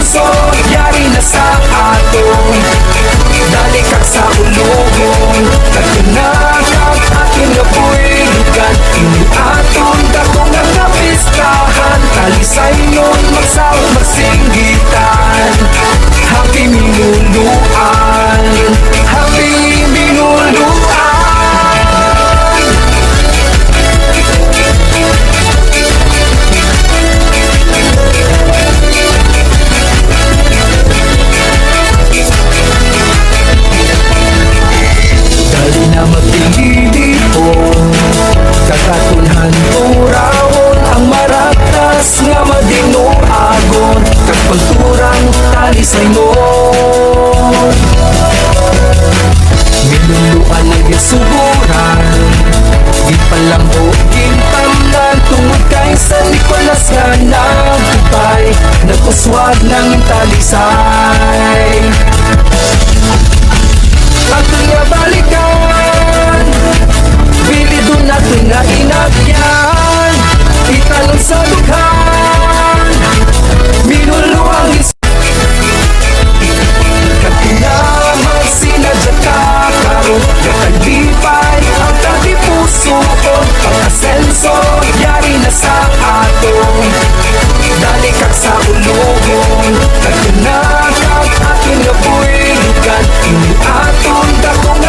asenso, yari na sa aton. Dali kag sa ulugon, katunakag aking nabuhigan. Ini aton dakong nakapistahan, talisay nun magsawag magsinggitan. Happy minuluan, happy minuluan. Dali na magpililipon, kakatunhan turawon ang maratas nga madinuagon. Kagpagturang talisay nun, minuluan na gisuguran, di palambo gintamnan. Tungod kay San Nicolas nga nagtupay, nagkuswag ng talisay. Aton nga balikan, bilido natin nga inagyan, italon sa dughan, minuluang katinamag sinadya ka karon. Kakalipay ang katipuso ko, pag-asenso, yari na sa aton. Dali kag sa ulugon, katunakag aking nabuhigan. Ini aton dakong